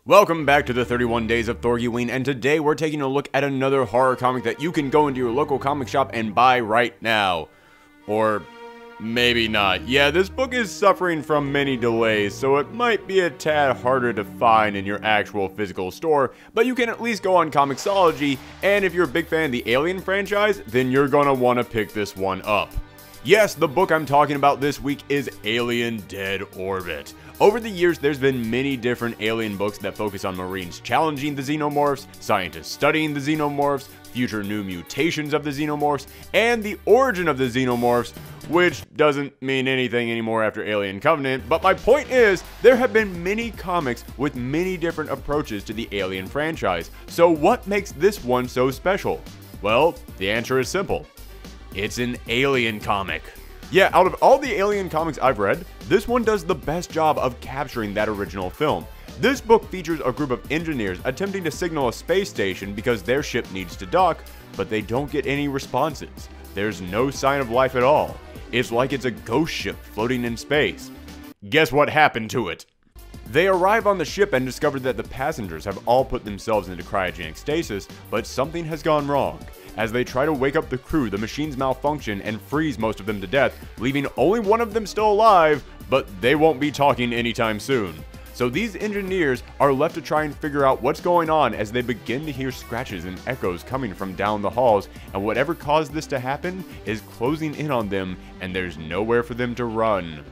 Welcome back to the 31 Days of THORGIWEEN, and today we're taking a look at another horror comic that you can go into your local comic shop and buy right now. Or maybe not. Yeah, this book is suffering from many delays, so it might be a tad harder to find in your actual physical store, but you can at least go on Comixology, and if you're a big fan of the Alien franchise, then you're gonna want to pick this one up. Yes, the book I'm talking about this week is Alien Dead Orbit. Over the years, there's been many different Alien books that focus on Marines challenging the Xenomorphs, scientists studying the Xenomorphs, future new mutations of the Xenomorphs, and the origin of the Xenomorphs, which doesn't mean anything anymore after Alien Covenant, but my point is, there have been many comics with many different approaches to the Alien franchise, so what makes this one so special? Well, the answer is simple. It's an Alien comic. Yeah, out of all the Alien comics I've read, this one does the best job of capturing that original film. This book features a group of engineers attempting to signal a space station because their ship needs to dock, but they don't get any responses. There's no sign of life at all. It's like it's a ghost ship floating in space. Guess what happened to it? They arrive on the ship and discover that the passengers have all put themselves into cryogenic stasis, but something has gone wrong. As they try to wake up the crew, the machines malfunction and freeze most of them to death, leaving only one of them still alive, but they won't be talking anytime soon. So these engineers are left to try and figure out what's going on as they begin to hear scratches and echoes coming from down the halls, and whatever caused this to happen is closing in on them, and there's nowhere for them to run.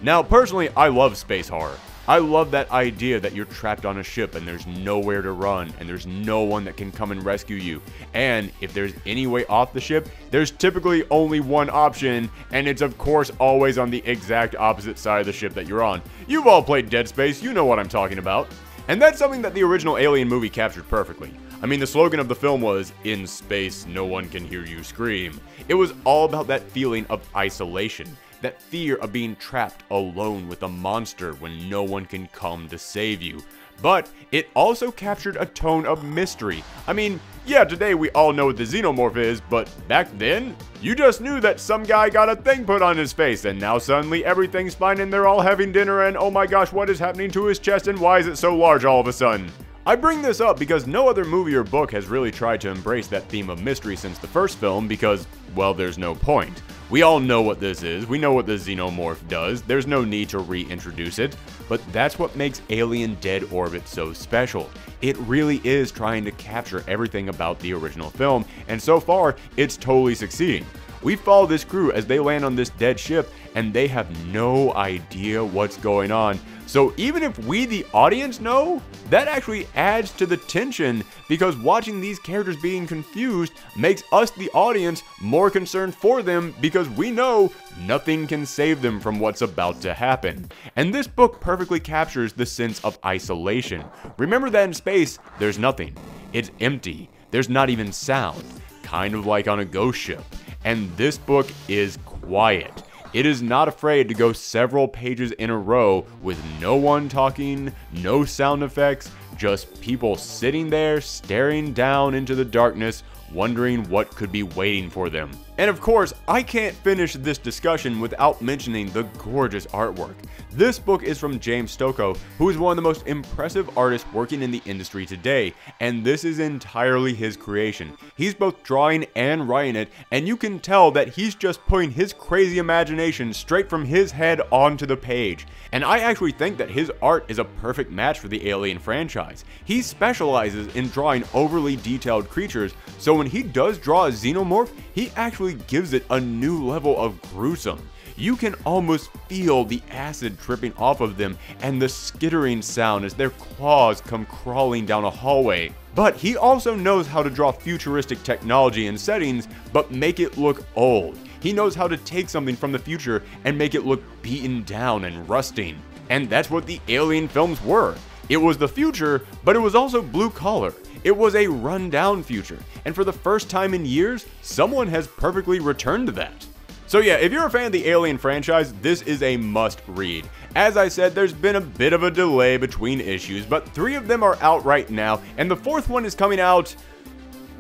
Now, personally, I love space horror. I love that idea that you're trapped on a ship and there's nowhere to run and there's no one that can come and rescue you. And if there's any way off the ship, there's typically only one option, and it's of course always on the exact opposite side of the ship that you're on. You've all played Dead Space, you know what I'm talking about. And that's something that the original Alien movie captured perfectly. I mean, the slogan of the film was, "In space, no one can hear you scream." It was all about that feeling of isolation. That fear of being trapped alone with a monster when no one can come to save you. But it also captured a tone of mystery. I mean, yeah, today we all know what the Xenomorph is, but back then, you just knew that some guy got a thing put on his face, and now suddenly everything's fine and they're all having dinner, and oh my gosh, what is happening to his chest and why is it so large all of a sudden? I bring this up because no other movie or book has really tried to embrace that theme of mystery since the first film because, well, there's no point. We all know what this is, we know what the Xenomorph does, there's no need to reintroduce it, but that's what makes Alien Dead Orbit so special. It really is trying to capture everything about the original film, and so far, it's totally succeeding. We follow this crew as they land on this dead ship, and they have no idea what's going on. So even if we, the audience, know, that actually adds to the tension because watching these characters being confused makes us, the audience, more concerned for them because we know nothing can save them from what's about to happen. And this book perfectly captures the sense of isolation. Remember that in space, there's nothing. It's empty. There's not even sound. Kind of like on a ghost ship. And this book is quiet. It is not afraid to go several pages in a row with no one talking, no sound effects, just people sitting there staring down into the darkness, wondering what could be waiting for them. And of course, I can't finish this discussion without mentioning the gorgeous artwork. This book is from James Stokoe, who is one of the most impressive artists working in the industry today, and this is entirely his creation. He's both drawing and writing it, and you can tell that he's just putting his crazy imagination straight from his head onto the page. And I actually think that his art is a perfect match for the Alien franchise. He specializes in drawing overly detailed creatures, so when he does draw a Xenomorph, he actually gives it a new level of gruesome. You can almost feel the acid dripping off of them and the skittering sound as their claws come crawling down a hallway. But he also knows how to draw futuristic technology and settings, but make it look old. He knows how to take something from the future and make it look beaten down and rusting. And that's what the Alien films were. It was the future, but it was also blue collar. It was a run-down future, and for the first time in years, someone has perfectly returned to that. So yeah, if you're a fan of the Alien franchise, this is a must-read. As I said, there's been a bit of a delay between issues, but 3 of them are out right now, and the 4th one is coming out,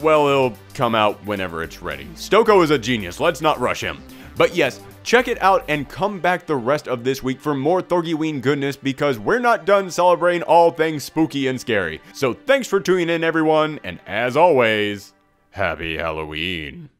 well, it'll come out whenever it's ready. Stokoe is a genius, let's not rush him. But yes, Check it out and come back the rest of this week for more THORGIWEEN goodness, because we're not done celebrating all things spooky and scary. So thanks for tuning in, everyone, and as always, happy Halloween.